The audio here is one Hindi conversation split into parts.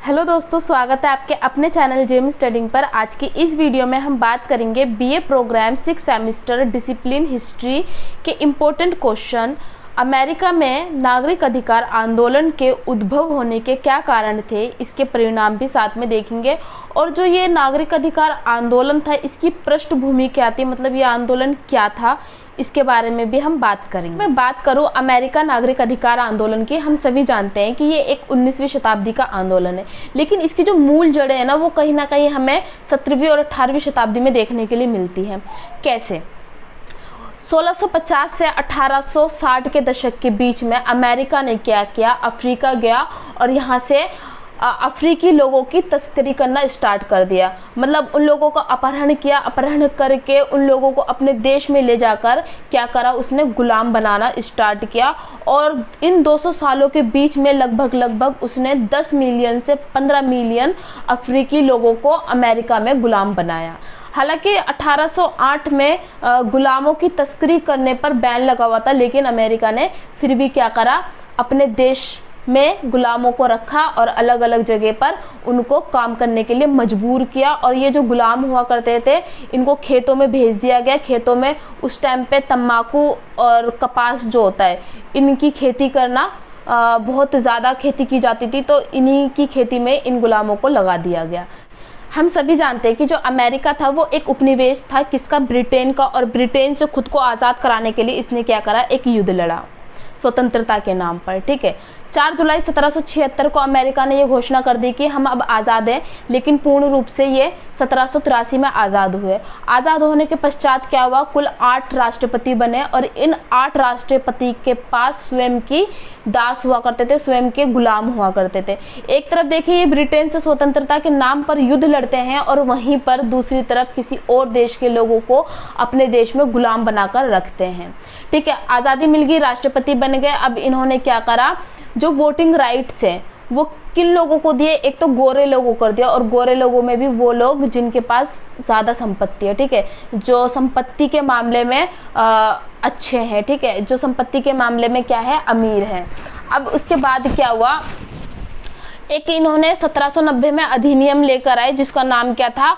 हेलो दोस्तों, स्वागत है आपके अपने चैनल जेम स्टडिंग पर। आज की इस वीडियो में हम बात करेंगे BA programme 6 semester discipline history के इम्पोर्टेंट क्वेश्चन। अमेरिका में नागरिक अधिकार आंदोलन के उद्भव होने के क्या कारण थे, इसके परिणाम भी साथ में देखेंगे। और जो ये नागरिक अधिकार आंदोलन था, इसकी पृष्ठभूमि क्या थी, मतलब ये आंदोलन क्या था, इसके बारे में भी हम बात करेंगे। मैं बात करूं अमेरिका नागरिक अधिकार आंदोलन की, हम सभी जानते हैं कि ये एक 19वीं शताब्दी का आंदोलन है, लेकिन इसकी जो मूल जड़ें हैं ना, वो कहीं ना कहीं हमें 17वीं और 18वीं शताब्दी में देखने के लिए मिलती हैं। कैसे? 1650 से 1860 के दशक के बीच में अमेरिका ने क्या किया, अफ्रीका गया और यहाँ से अफ्रीकी लोगों की तस्करी करना स्टार्ट कर दिया। मतलब उन लोगों का अपहरण किया, अपहरण करके उन लोगों को अपने देश में ले जाकर क्या करा, उसने गुलाम बनाना स्टार्ट किया। और इन 200 सालों के बीच में लगभग उसने 10 मिलियन से 15 मिलियन अफ्रीकी लोगों को अमेरिका में गुलाम बनाया। हालांकि 1808 में गुलामों की तस्करी करने पर बैन लगा हुआ था, लेकिन अमेरिका ने फिर भी क्या करा, अपने देश में गुलामों को रखा और अलग अलग जगह पर उनको काम करने के लिए मजबूर किया। और ये जो गुलाम हुआ करते थे, इनको खेतों में भेज दिया गया। खेतों में उस टाइम पे तंबाकू और कपास जो होता है, इनकी खेती करना बहुत ज़्यादा खेती की जाती थी, तो इन्हीं की खेती में इन गुलामों को लगा दिया गया। हम सभी जानते हैं कि जो अमेरिका था वो एक उपनिवेश था, किसका? ब्रिटेन का। और ब्रिटेन से खुद को आज़ाद कराने के लिए इसने क्या करा, एक युद्ध लड़ा स्वतंत्रता के नाम पर। ठीक है, 4 जुलाई 1776 को अमेरिका ने ये घोषणा कर दी कि हम अब आज़ाद हैं, लेकिन पूर्ण रूप से ये 1783 में आज़ाद हुए। आज़ाद होने के पश्चात क्या हुआ, कुल 8 राष्ट्रपति बने और इन 8 राष्ट्रपति के पास स्वयं की दास हुआ करते थे, स्वयं के गुलाम हुआ करते थे। एक तरफ देखिए, ये ब्रिटेन से स्वतंत्रता के नाम पर युद्ध लड़ते हैं और वहीं पर दूसरी तरफ किसी और देश के लोगों को अपने देश में गुलाम बनाकर रखते हैं। ठीक है, आज़ादी मिल गई, राष्ट्रपति बन गए। अब इन्होंने क्या करा, जो वोटिंग राइट्स हैं वो किन लोगों को दिए? एक तो गोरे लोगों को कर दिया, और गोरे लोगों में भी वो लोग जिनके पास ज़्यादा संपत्ति है। ठीक है, जो संपत्ति के मामले में अच्छे हैं। ठीक है, जो संपत्ति के मामले में क्या है, अमीर हैं। अब उसके बाद क्या हुआ, एक इन्होंने 1790 में अधिनियम लेकर आए जिसका नाम क्या था,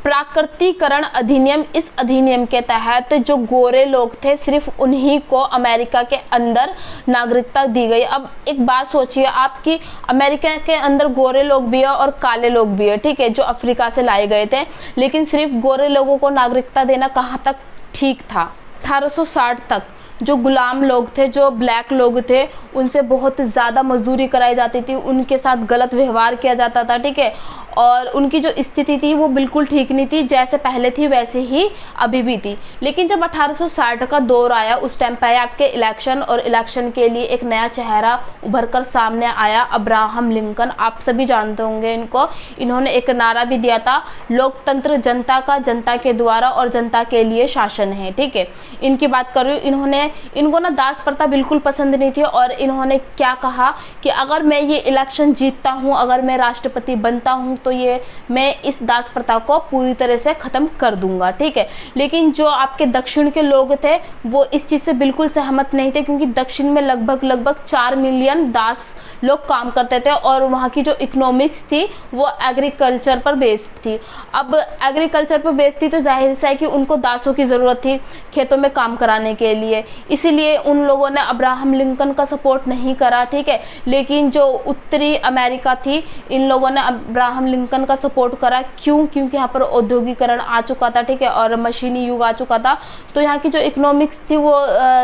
प्राकृतिकरण अधिनियम। इस अधिनियम के तहत जो गोरे लोग थे, सिर्फ उन्हीं को अमेरिका के अंदर नागरिकता दी गई। अब एक बात सोचिए आप कि अमेरिका के अंदर गोरे लोग भी है और काले लोग भी है, ठीक है, जो अफ्रीका से लाए गए थे, लेकिन सिर्फ गोरे लोगों को नागरिकता देना कहाँ तक ठीक था? 1860 तक जो गुलाम लोग थे, जो ब्लैक लोग थे, उनसे बहुत ज़्यादा मजदूरी कराई जाती थी, उनके साथ गलत व्यवहार किया जाता था। ठीक है, और उनकी जो स्थिति थी वो बिल्कुल ठीक नहीं थी, जैसे पहले थी वैसे ही अभी भी थी। लेकिन जब 1860 का दौर आया, उस टाइम पे आपके इलेक्शन, और इलेक्शन के लिए एक नया चेहरा उभर कर सामने आया, अब्राहम लिंकन। आप सभी जानते होंगे इनको। इन्होंने एक नारा भी दिया था, लोकतंत्र जनता का, जनता के द्वारा और जनता के लिए शासन है। ठीक है, इनकी बात कर रही हूँ। इनको ना दास प्रथा बिल्कुल पसंद नहीं थी, और इन्होंने क्या कहा कि अगर मैं ये इलेक्शन जीतता हूँ, अगर मैं राष्ट्रपति बनता हूँ, तो ये मैं इस दास प्रथा को पूरी तरह से ख़त्म कर दूंगा। ठीक है, लेकिन जो आपके दक्षिण के लोग थे वो इस चीज़ से बिल्कुल सहमत नहीं थे, क्योंकि दक्षिण में लगभग 4 मिलियन दास लोग काम करते थे, और वहाँ की जो इकोनॉमिक्स थी वो एग्रीकल्चर पर बेस्ड थी। अब एग्रीकल्चर पर बेस्ड थी तो जाहिर सा है कि उनको दासों की ज़रूरत थी खेतों में काम कराने के लिए, इसीलिए उन लोगों ने अब्राहम लिंकन का सपोर्ट नहीं करा। ठीक है, लेकिन जो उत्तरी अमेरिका थी, इन लोगों ने अब्राहम लिंकन का सपोर्ट करा। क्यों? क्योंकि यहाँ पर औद्योगिकरण आ चुका था, ठीक है, और मशीनी युग आ चुका था, तो यहाँ की जो इकोनॉमिक्स थी वो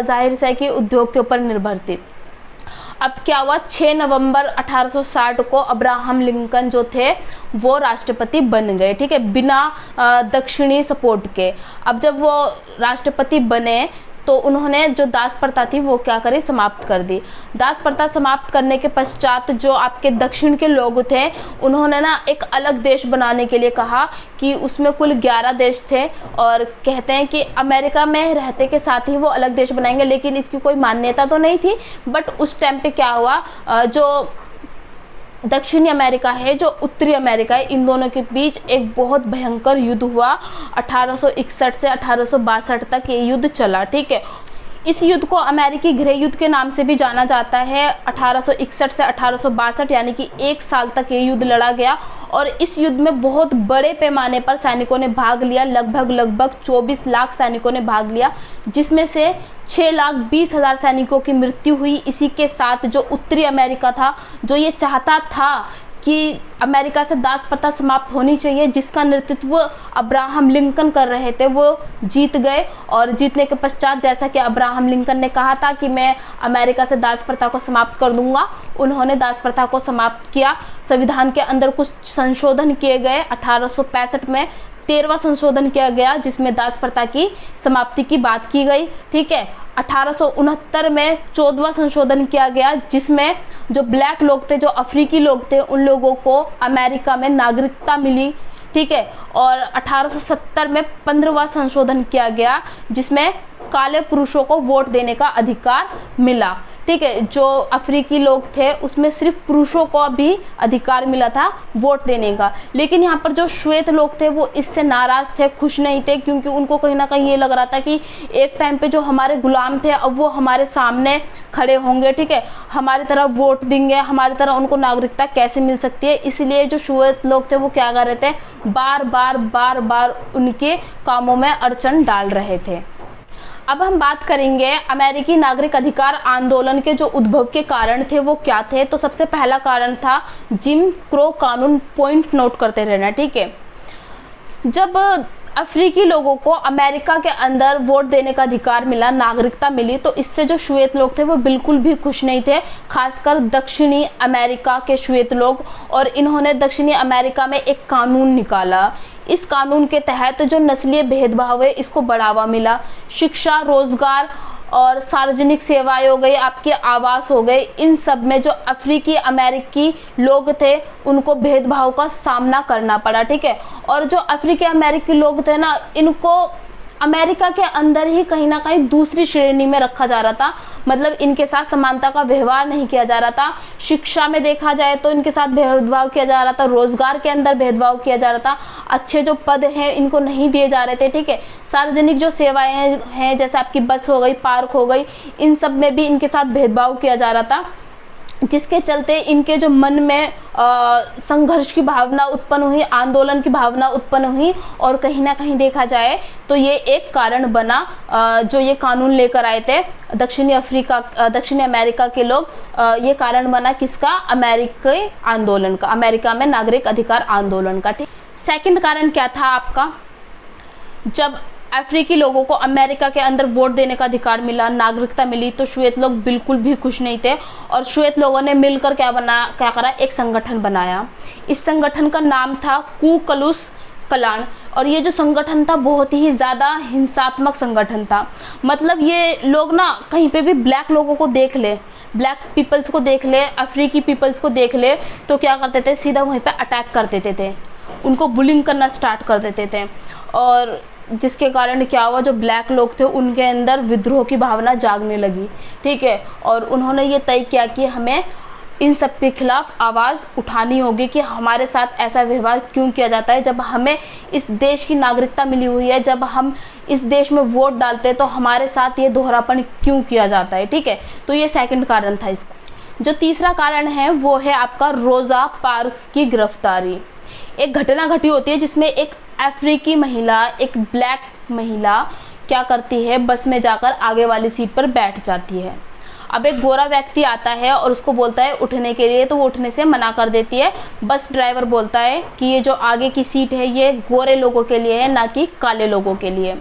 जाहिर सा है कि उद्योग के ऊपर निर्भर थी। अब क्या हुआ, 6 नवंबर 1860 को अब्राहम लिंकन जो थे वो राष्ट्रपति बन गए। ठीक है, बिना दक्षिणी सपोर्ट के। अब जब वो राष्ट्रपति बने तो उन्होंने जो दास प्रथा थी वो क्या करी, समाप्त कर दी। दास प्रथा समाप्त करने के पश्चात जो आपके दक्षिण के लोग थे, उन्होंने ना एक अलग देश बनाने के लिए कहा कि उसमें कुल 11 देश थे, और कहते हैं कि अमेरिका में रहते के साथ ही वो अलग देश बनाएंगे, लेकिन इसकी कोई मान्यता तो नहीं थी। बट उस टाइम पे क्या हुआ, जो दक्षिणी अमेरिका है, जो उत्तरी अमेरिका है, इन दोनों के बीच एक बहुत भयंकर युद्ध हुआ। 1861 से 1862 तक ये युद्ध चला। ठीक है, इस युद्ध को अमेरिकी गृह युद्ध के नाम से भी जाना जाता है। 1861 से 1862 यानी कि 1 साल तक ये युद्ध लड़ा गया और इस युद्ध में बहुत बड़े पैमाने पर सैनिकों ने भाग लिया। लगभग 24 लाख सैनिकों ने भाग लिया, जिसमें से 6,20,000 सैनिकों की मृत्यु हुई। इसी के साथ जो उत्तरी अमेरिका था, जो ये चाहता था कि अमेरिका से दास प्रथा समाप्त होनी चाहिए, जिसका नेतृत्व अब्राहम लिंकन कर रहे थे, वो जीत गए। और जीतने के पश्चात जैसा कि अब्राहम लिंकन ने कहा था कि मैं अमेरिका से दास प्रथा को समाप्त कर दूंगा, उन्होंने दास प्रथा को समाप्त किया। संविधान के अंदर कुछ संशोधन किए गए। 1865 में 13वां संशोधन किया गया, जिसमें दास प्रथा की समाप्ति की बात की गई। ठीक है, 1869 में 14वां संशोधन किया गया, जिसमें जो ब्लैक लोग थे, जो अफ्रीकी लोग थे, उन लोगों को अमेरिका में नागरिकता मिली। ठीक है, और 1870 में 15वां संशोधन किया गया, जिसमें काले पुरुषों को वोट देने का अधिकार मिला। ठीक है, जो अफ्रीकी लोग थे उसमें सिर्फ पुरुषों को भी अधिकार मिला था वोट देने का। लेकिन यहाँ पर जो श्वेत लोग थे वो इससे नाराज़ थे, खुश नहीं थे, क्योंकि उनको कहीं ना कहीं ये लग रहा था कि एक टाइम पे जो हमारे गुलाम थे अब वो हमारे सामने खड़े होंगे। ठीक है, हमारी तरह वोट देंगे, हमारी तरह उनको नागरिकता कैसे मिल सकती है। इसलिए जो श्वेत लोग थे वो क्या कर रहे थे, बार बार उनके कामों में अड़चन डाल रहे थे। अब हम बात करेंगे अमेरिकी नागरिक अधिकार आंदोलन के जो उद्भव के कारण थे वो क्या थे। तो सबसे पहला कारण था जिम क्रो कानून। पॉइंट नोट करते रहना। ठीक है, जब अफ्रीकी लोगों को अमेरिका के अंदर वोट देने का अधिकार मिला, नागरिकता मिली, तो इससे जो श्वेत लोग थे वो बिल्कुल भी खुश नहीं थे, खासकर दक्षिणी अमेरिका के श्वेत लोग। और इन्होंने दक्षिणी अमेरिका में एक कानून निकाला। इस कानून के तहत जो नस्लीय भेदभाव है इसको बढ़ावा मिला। शिक्षा, रोजगार और सार्वजनिक सेवाएं हो गई, आपके आवास हो गए, इन सब में जो अफ्रीकी अमेरिकी लोग थे उनको भेदभाव का सामना करना पड़ा। ठीक है, और जो अफ्रीकी अमेरिकी लोग थे ना, इनको अमेरिका के अंदर ही कहीं ना कहीं दूसरी श्रेणी में रखा जा रहा था। मतलब इनके साथ समानता का व्यवहार नहीं किया जा रहा था। शिक्षा में देखा जाए तो इनके साथ भेदभाव किया जा रहा था, रोजगार के अंदर भेदभाव किया जा रहा था, अच्छे जो पद हैं इनको नहीं दिए जा रहे थे। ठीक है, सार्वजनिक जो सेवाएं हैं जैसे आपकी बस हो गई, पार्क हो गई, इन सब में भी इनके साथ भेदभाव किया जा रहा था, जिसके चलते इनके जो मन में संघर्ष की भावना उत्पन्न हुई, आंदोलन की भावना उत्पन्न हुई। और कहीं ना कहीं देखा जाए तो ये एक कारण बना, जो ये कानून लेकर आए थे दक्षिणी अमेरिका के लोग, ये कारण बना किसका, अमेरिकी आंदोलन का, अमेरिका में नागरिक अधिकार आंदोलन का। ठीक, सेकंड कारण क्या था आपका, जब अफ्रीकी लोगों को अमेरिका के अंदर वोट देने का अधिकार मिला, नागरिकता मिली, तो श्वेत लोग बिल्कुल भी खुश नहीं थे। और श्वेत लोगों ने मिलकर क्या करा, एक संगठन बनाया। इस संगठन का नाम था कू क्लूक्स क्लान। और ये जो संगठन था बहुत ही ज़्यादा हिंसात्मक संगठन था। मतलब ये लोग ना कहीं पे भी ब्लैक लोगों को देख ले, ब्लैक पीपल्स को देख ले, अफ्रीकी पीपल्स को देख ले, तो क्या करते थे, सीधा वहीं पे अटैक कर देते थे, उनको बुलिंग करना स्टार्ट कर देते थे। और जिसके कारण क्या हुआ, जो ब्लैक लोग थे उनके अंदर विद्रोह की भावना जागने लगी। ठीक है, और उन्होंने ये तय किया कि हमें इन सब के खिलाफ आवाज़ उठानी होगी कि हमारे साथ ऐसा व्यवहार क्यों किया जाता है। जब हमें इस देश की नागरिकता मिली हुई है, जब हम इस देश में वोट डालते हैं, तो हमारे साथ ये दोहरापन क्यों किया जाता है। ठीक है, तो ये सेकंड कारण था इसका। जो तीसरा कारण है वो है आपका रोज़ा पार्क्स की गिरफ्तारी। एक घटना घटी होती है जिसमें एक अफ्रीकी महिला, एक ब्लैक महिला क्या करती है, बस में जाकर आगे वाली सीट पर बैठ जाती है। अब एक गोरा व्यक्ति आता है और उसको बोलता है उठने के लिए, तो वो उठने से मना कर देती है। बस ड्राइवर बोलता है कि ये जो आगे की सीट है ये गोरे लोगों के लिए है, ना कि काले लोगों के लिए,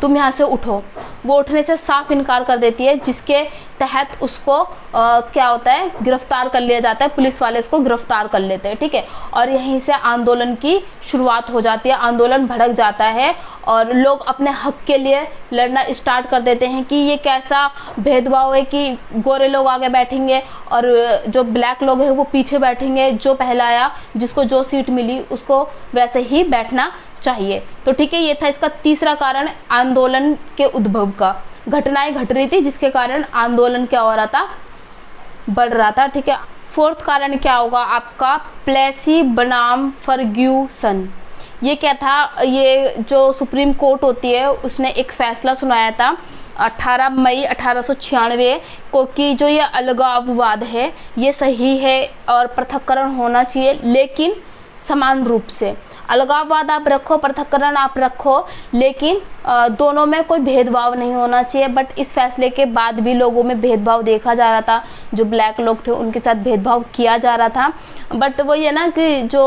तुम यहाँ से उठो। वो उठने से साफ इनकार कर देती है, जिसके तहत उसको क्या होता है, गिरफ्तार कर लिया जाता है। पुलिस वाले उसको गिरफ्तार कर लेते हैं। ठीक है, और यहीं से आंदोलन की शुरुआत हो जाती है, आंदोलन भड़क जाता है और लोग अपने हक के लिए लड़ना स्टार्ट कर देते हैं कि ये कैसा भेदभाव है कि गोरे लोग आगे बैठेंगे और जो ब्लैक लोग हैं वो पीछे बैठेंगे, जो पहला आया जिसको जो सीट मिली उसको वैसे ही बैठना चाहिए। तो ठीक है, ये था इसका तीसरा कारण आंदोलन के उद्भव का। घटनाएं घट रही थी जिसके कारण आंदोलन क्या हो रहा था, बढ़ रहा था। ठीक है, फोर्थ कारण क्या होगा आपका, प्लेसी बनाम फर्ग्यूसन। ये क्या था, ये जो सुप्रीम कोर्ट होती है उसने एक फैसला सुनाया था 18 मई 1896 को कि जो ये अलगाववाद है ये सही है और पृथक्करण होना चाहिए, लेकिन समान रूप से। अलगाववाद आप रखो, पृथक्करण आप रखो, लेकिन दोनों में कोई भेदभाव नहीं होना चाहिए। बट इस फैसले के बाद भी लोगों में भेदभाव देखा जा रहा था, जो ब्लैक लोग थे उनके साथ भेदभाव किया जा रहा था। बट वो ये ना कि जो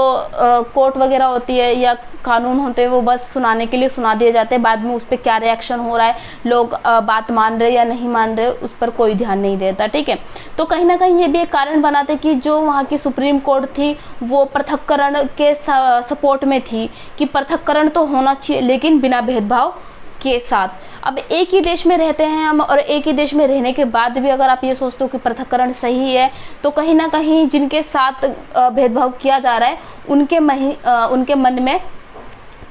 कोर्ट वगैरह होती है या कानून होते हैं वो बस सुनाने के लिए सुना दिए जाते हैं, बाद में उस पर क्या रिएक्शन हो रहा है, लोग बात मान रहे या नहीं मान रहे, उस पर कोई ध्यान नहीं देता। ठीक है, तो कहीं ना कहीं ये भी एक कारण बनाते कि जो वहाँ की सुप्रीम कोर्ट थी वो पृथक्करण के सपोर्ट में थी कि पृथक्करण तो होना चाहिए लेकिन बिना भेदभाव के साथ। अब एक ही देश में रहते हैं हम, और एक ही देश में रहने के बाद भी अगर आप ये सोचते हो कि पृथक्करण सही है, तो कहीं ना कहीं जिनके साथ भेदभाव किया जा रहा है उनके मन में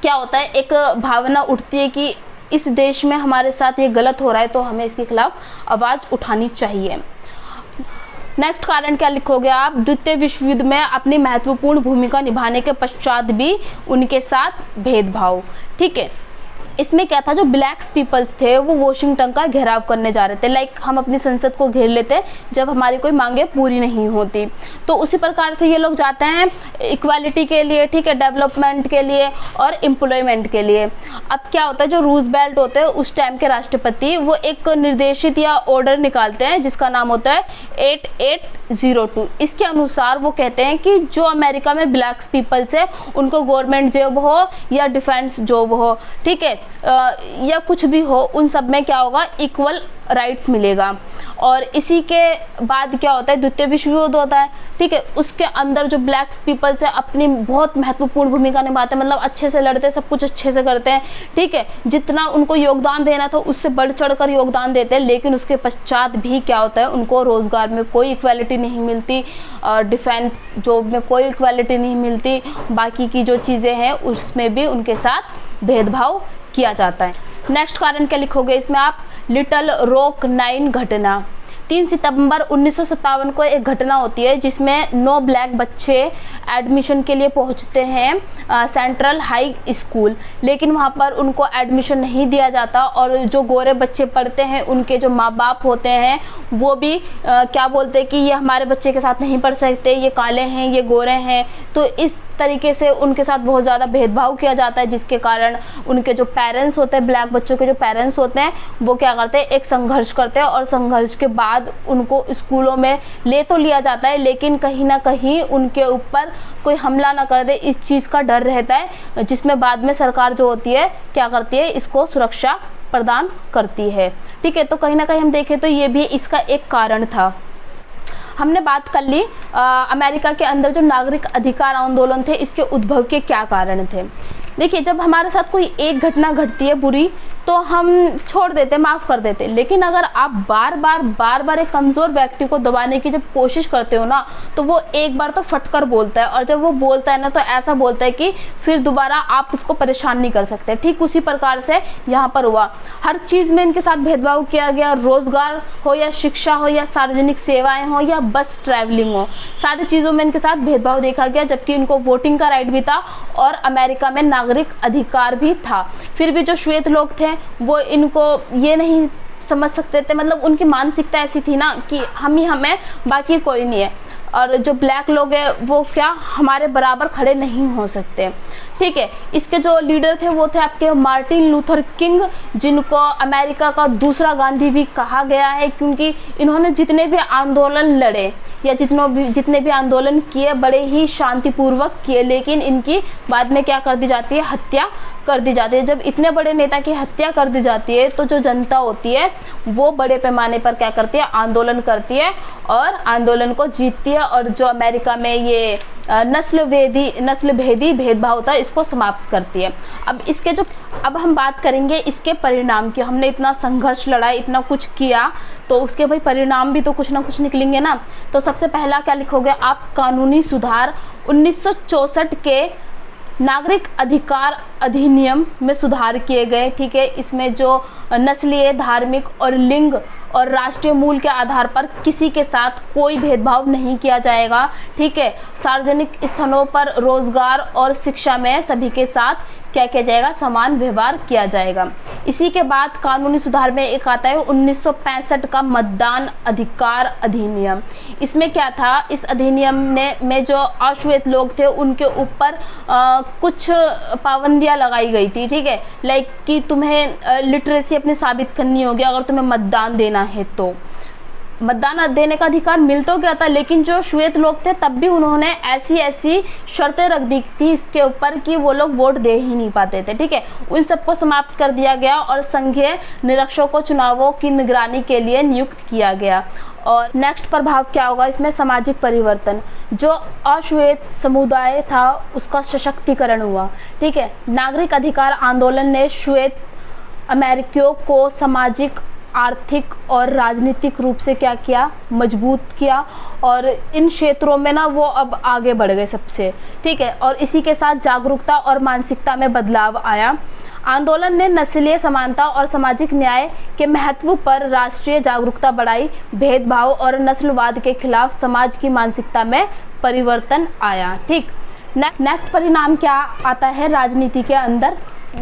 क्या होता है, एक भावना उठती है कि इस देश में हमारे साथ ये गलत हो रहा है, तो हमें इसके खिलाफ आवाज़ उठानी चाहिए। नेक्स्ट कारण क्या लिखोगे आप? द्वितीय विश्व युद्ध में अपनी महत्वपूर्ण भूमिका निभाने के पश्चात भी उनके साथ भेदभाव। ठीक है, इसमें क्या था, जो ब्लैक्स पीपल्स थे वो वॉशिंगटन का घेराव करने जा रहे थे। लाइक हम अपनी संसद को घेर लेते जब हमारी कोई मांगे पूरी नहीं होती, तो उसी प्रकार से ये लोग जाते हैं इक्वालिटी के लिए, ठीक है, डेवलपमेंट के लिए और एम्प्लॉयमेंट के लिए। अब क्या होता है, जो रूजवेल्ट होते हैं उस टाइम के राष्ट्रपति, वो एक निर्देशित या ऑर्डर निकालते हैं जिसका नाम होता है 8802। इसके अनुसार वो कहते हैं कि जो अमेरिका में ब्लैक्स पीपल्स है उनको गवर्नमेंट जॉब हो या डिफेंस जॉब हो, ठीक है, या कुछ भी हो, उन सब में क्या होगा, इक्वल राइट्स मिलेगा। और इसी के बाद क्या होता है, द्वितीय विश्व युद्ध होता है। ठीक है, उसके अंदर जो ब्लैक्स पीपल्स है अपनी बहुत महत्वपूर्ण भूमिका निभाते हैं, मतलब अच्छे से लड़ते हैं, सब कुछ अच्छे से करते हैं। ठीक है, जितना उनको योगदान देना था उससे बढ़ चढ़ कर योगदान देते हैं, लेकिन उसके पश्चात भी क्या होता है, उनको रोज़गार में कोई इक्वालिटी नहीं मिलती, डिफेंस जॉब में कोई इक्वालिटी नहीं मिलती, बाकी की जो चीज़ें हैं उसमें भी उनके साथ भेदभाव किया जाता है। नेक्स्ट कारण क्या लिखोगे इसमें आप? लिटिल रॉक 9 घटना। 3 सितंबर 1957 को एक घटना होती है जिसमें 9 ब्लैक बच्चे एडमिशन के लिए पहुंचते हैं सेंट्रल हाई स्कूल, लेकिन वहां पर उनको एडमिशन नहीं दिया जाता। और जो गोरे बच्चे पढ़ते हैं उनके जो माँ बाप होते हैं वो भी क्या बोलते हैं कि ये हमारे बच्चे के साथ नहीं पढ़ सकते, ये काले हैं, ये गोरे हैं। तो इस तरीके से उनके साथ बहुत ज़्यादा भेदभाव किया जाता है, जिसके कारण उनके जो पेरेंट्स होते हैं, ब्लैक बच्चों के जो पेरेंट्स होते हैं, वो क्या करते हैं, एक संघर्ष करते हैं। और संघर्ष के बाद उनको स्कूलों में ले तो लिया जाता है, लेकिन कहीं ना कहीं उनके ऊपर कोई हमला ना कर दे, इस चीज़ का डर रहता है, जिसमें बाद में सरकार जो होती है क्या करती है, इसको सुरक्षा प्रदान करती है। ठीक है, तो कहीं ना कहीं हम देखें तो ये भी इसका एक कारण था। हमने बात कर ली अमेरिका के अंदर जो नागरिक अधिकार आंदोलन थे, इसके उद्भव के क्या कारण थे। देखिए, जब हमारे साथ कोई एक घटना घटती है बुरी, तो हम छोड़ देते, माफ़ कर देते, लेकिन अगर आप बार बार एक कमज़ोर व्यक्ति को दबाने की जब कोशिश करते हो ना, तो वो एक बार तो फटकर बोलता है, और जब वो बोलता है ना तो ऐसा बोलता है कि फिर दोबारा आप उसको परेशान नहीं कर सकते। ठीक उसी प्रकार से यहाँ पर हुआ, हर चीज़ में इनके साथ भेदभाव किया गया, रोज़गार हो या शिक्षा हो या सार्वजनिक सेवाएँ हो या बस ट्रैवलिंग हो, सारी चीज़ों में इनके साथ भेदभाव देखा गया, जबकि इनको वोटिंग का राइट भी था और अमेरिका में नागरिक अधिकार भी था। फिर भी जो श्वेत लोग थे वो इनको ये नहीं समझ सकते थे, मतलब उनकी मानसिकता ऐसी थी ना कि हम ही हमें, बाकी कोई नहीं है, और जो ब्लैक लोग हैं वो क्या हमारे बराबर खड़े नहीं हो सकते। ठीक है, इसके जो लीडर थे वो थे आपके मार्टिन लूथर किंग, जिनको अमेरिका का दूसरा गांधी भी कहा गया है, क्योंकि इन्होंने जितने भी आंदोलन लड़े या जितने भी आंदोलन किए बड़े ही शांतिपूर्वक किए, लेकिन इनकी बाद में क्या कर दी जाती है, हत्या कर दी जाती है। जब इतने बड़े नेता की हत्या कर दी जाती है तो जो जनता होती है वो बड़े पैमाने पर क्या करती है, आंदोलन करती है और आंदोलन को जीतती है, और जो अमेरिका में ये नस्ल भेदी भेदभाव था इसको समाप्त करती है। अब हम बात करेंगे इसके परिणाम की। हमने इतना संघर्ष लड़ा, इतना कुछ किया, तो उसके भाई परिणाम भी तो कुछ ना कुछ निकलेंगे ना। तो सबसे पहला क्या लिखोगे आप? कानूनी सुधार। 1964 के नागरिक अधिकार अधिनियम में सुधार किए गए। ठीक है, इसमें जो नस्लीय, धार्मिक और लिंग और राष्ट्रीय मूल के आधार पर किसी के साथ कोई भेदभाव नहीं किया जाएगा। ठीक है, सार्वजनिक स्थलों पर रोजगार और शिक्षा में सभी के साथ क्या किया जाएगा, समान व्यवहार किया जाएगा। इसी के बाद कानूनी सुधार में एक आता है 1965 का मतदान अधिकार अधिनियम। इसमें क्या था, इस अधिनियम में जो अश्वेत लोग थे उनके ऊपर कुछ पाबंदियां लगाई गई थी, ठीक है, लाइक कि तुम्हें लिटरेसी अपनी साबित करनी होगी अगर तुम्हें मतदान देना है तो। मतदान देने का अधिकार मिल तो गया था, लेकिन जो श्वेत लोग थे तब भी उन्होंने ऐसी शर्तें रख दी थी इसके ऊपर कि वो लोग वोट दे ही नहीं पाते थे, ठीक है। उन सबको समाप्त कर दिया गया और संघीय निरीक्षकों को चुनावों की निगरानी के लिए नियुक्त किया गया। और नेक्स्ट प्रभाव क्या होगा इसमें, सामाजिक परिवर्तन। जो अश्वेत समुदाय था उसका सशक्तिकरण हुआ, ठीक है। नागरिक अधिकार आंदोलन ने श्वेत अमेरिकियों को सामाजिक, आर्थिक और राजनीतिक रूप से क्या किया, मजबूत किया, और इन क्षेत्रों में ना वो अब आगे बढ़ गए सबसे, ठीक है। और इसी के साथ जागरूकता और मानसिकता में बदलाव आया। आंदोलन ने नस्लीय समानता और सामाजिक न्याय के महत्व पर राष्ट्रीय जागरूकता बढ़ाई। भेदभाव और नस्लवाद के खिलाफ समाज की मानसिकता में परिवर्तन आया, ठीक। नेक्स्ट परिणाम क्या आता है, राजनीति के अंदर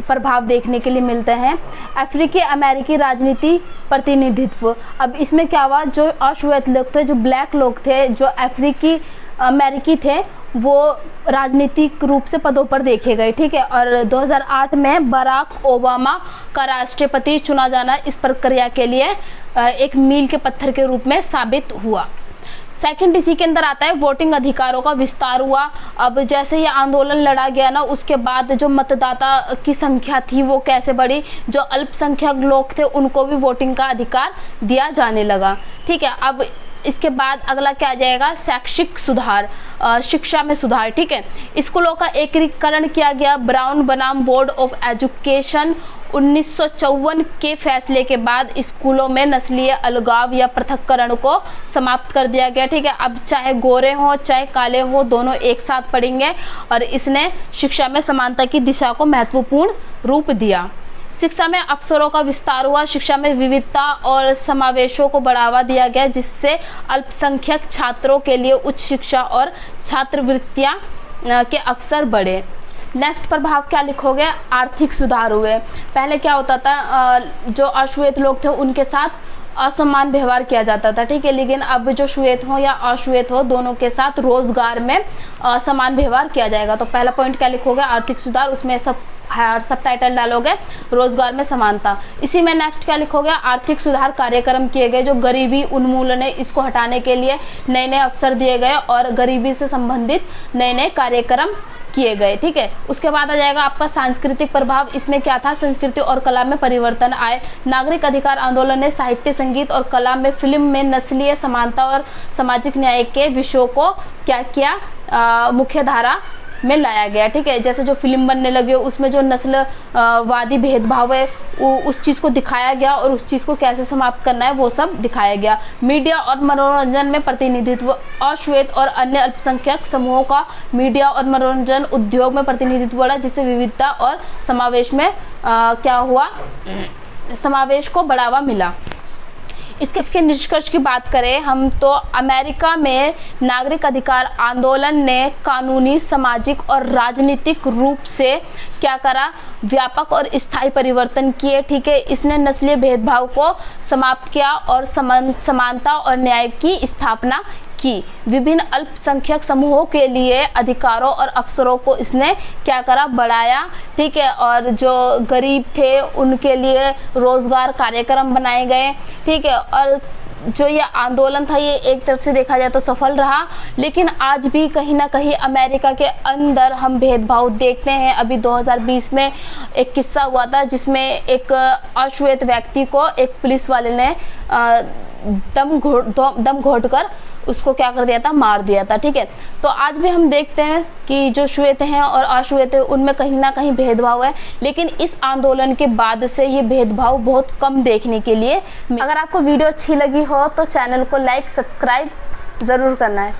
प्रभाव देखने के लिए मिलते हैं। अफ्रीकी अमेरिकी राजनीति प्रतिनिधित्व। अब इसमें क्या हुआ, जो अश्वेत लोग थे, जो ब्लैक लोग थे, जो अफ्रीकी अमेरिकी थे, वो राजनीतिक रूप से पदों पर देखे गए, ठीक है। और 2008 में बराक ओबामा का राष्ट्रपति चुना जाना इस प्रक्रिया के लिए एक मील के पत्थर के रूप में साबित हुआ। सेकंड इसी के अंदर आता है वोटिंग अधिकारों का विस्तार हुआ। अब जैसे ये आंदोलन लड़ा गया ना, उसके बाद जो मतदाता की संख्या थी वो कैसे बढ़ी, जो अल्पसंख्यक लोग थे उनको भी वोटिंग का अधिकार दिया जाने लगा, ठीक है। अब इसके बाद अगला क्या आ जाएगा, शैक्षिक सुधार, शिक्षा में सुधार, ठीक है। स्कूलों का एकीकरण किया गया। ब्राउन बनाम बोर्ड ऑफ एजुकेशन 1954 के फैसले के बाद स्कूलों में नस्लीय अलगाव या पृथक्करण को समाप्त कर दिया गया, ठीक है। अब चाहे गोरे हों चाहे काले हों, दोनों एक साथ पढ़ेंगे, और इसने शिक्षा में समानता की दिशा को महत्वपूर्ण रूप दिया। शिक्षा में अवसरों का विस्तार हुआ। शिक्षा में विविधता और समावेशों को बढ़ावा दिया गया, जिससे अल्पसंख्यक छात्रों के लिए उच्च शिक्षा और छात्रवृत्तियां के अवसर बढ़े। नेक्स्ट प्रभाव क्या लिखोगे, आर्थिक सुधार हुए। पहले क्या होता था, जो अश्वेत लोग थे उनके साथ असमान व्यवहार किया जाता था, ठीक है। लेकिन अब जो श्वेत हो या अश्वेत हो, दोनों के साथ रोजगार में समान व्यवहार किया जाएगा। तो पहला पॉइंट क्या लिखोगे, आर्थिक सुधार, उसमें सब टाइटल डालोगे रोजगार में समानता। इसी में नेक्स्ट क्या लिखोगे, आर्थिक सुधार कार्यक्रम किए गए। जो गरीबी उन्मूलन है इसको हटाने के लिए नए नए अवसर दिए गए और गरीबी से संबंधित नए नए कार्यक्रम किए गए, ठीक है। उसके बाद आ जाएगा आपका सांस्कृतिक प्रभाव। इसमें क्या था, संस्कृति और कला में परिवर्तन आए। नागरिक अधिकार आंदोलन ने साहित्य, संगीत और कला में, फिल्म में नस्लीय समानता और सामाजिक न्याय के विषयों को क्या किया, मुख्य धारा में लाया गया, ठीक है। जैसे जो फिल्म बनने लगे उसमें जो नस्लवादी भेदभाव है उस चीज़ को दिखाया गया और उस चीज़ को कैसे समाप्त करना है वो सब दिखाया गया। मीडिया और मनोरंजन में प्रतिनिधित्व। अश्वेत और अन्य अल्पसंख्यक समूहों का मीडिया और मनोरंजन उद्योग में प्रतिनिधित्व बढ़ा, जिससे विविधता और समावेश में क्या हुआ, समावेश को बढ़ावा मिला। इसके निष्कर्ष की बात करें हम तो अमेरिका में नागरिक अधिकार आंदोलन ने कानूनी, सामाजिक और राजनीतिक रूप से क्या करा, व्यापक और स्थायी परिवर्तन किए, ठीक है। इसने नस्लीय भेदभाव को समाप्त किया और समानता और न्याय की स्थापना की। विभिन्न अल्पसंख्यक समूहों के लिए अधिकारों और अवसरों को इसने क्या करा, बढ़ाया, ठीक है। और जो गरीब थे उनके लिए रोजगार कार्यक्रम बनाए गए, ठीक है। और जो ये आंदोलन था ये एक तरफ से देखा जाए तो सफल रहा, लेकिन आज भी कहीं ना कहीं अमेरिका के अंदर हम भेदभाव देखते हैं। अभी 2020 में एक किस्सा हुआ था जिसमें एक अश्वेत व्यक्ति को एक पुलिस वाले ने दम घोट कर उसको क्या कर दिया था, मार दिया था, ठीक है। तो आज भी हम देखते हैं कि जो श्वेत हैं और अश्वेत हैं उनमें कहीं ना कहीं भेदभाव है, लेकिन इस आंदोलन के बाद से ये भेदभाव बहुत कम देखने के लिए। अगर आपको वीडियो अच्छी लगी हो तो चैनल को लाइक, सब्सक्राइब ज़रूर करना है।